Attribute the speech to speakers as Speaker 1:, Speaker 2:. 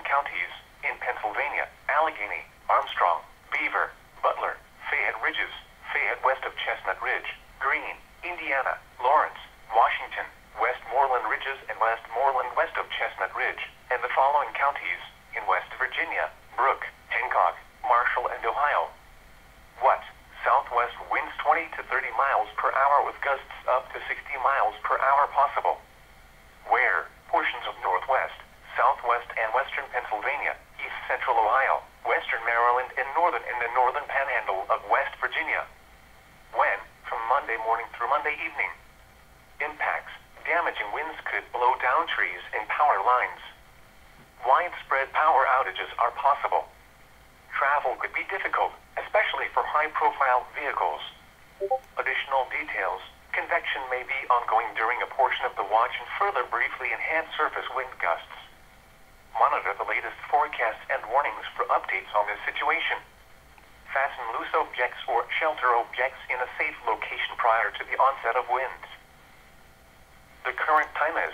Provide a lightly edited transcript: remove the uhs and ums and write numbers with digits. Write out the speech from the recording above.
Speaker 1: following counties in Pennsylvania: Allegheny, Armstrong, Beaver, Butler, Fayette Ridges, Fayette west of Chestnut Ridge, Greene, Indiana, Lawrence, Washington, Westmoreland Ridges and Westmoreland west of Chestnut Ridge, and the following counties in West Virginia: Brooke, Hancock, Marshall, and Ohio. What? Southwest winds 20 to 30 miles per hour with gusts up to 60 miles per hour possible. Where? Portions of northwest, southwest, and western Pennsylvania, east central Ohio, western Maryland, and the northern panhandle of West Virginia. When? From Monday morning through Monday evening. Impacts: damaging winds could blow down trees and power lines. Widespread power outages are possible. Travel could be difficult, especially for high-profile vehicles. Additional details: convection may be ongoing during a portion of the watch and further briefly enhance surface wind gusts. Monitor the latest forecasts and warnings for updates on this situation. Fasten loose objects or shelter objects in a safe location prior to the onset of winds. The current time is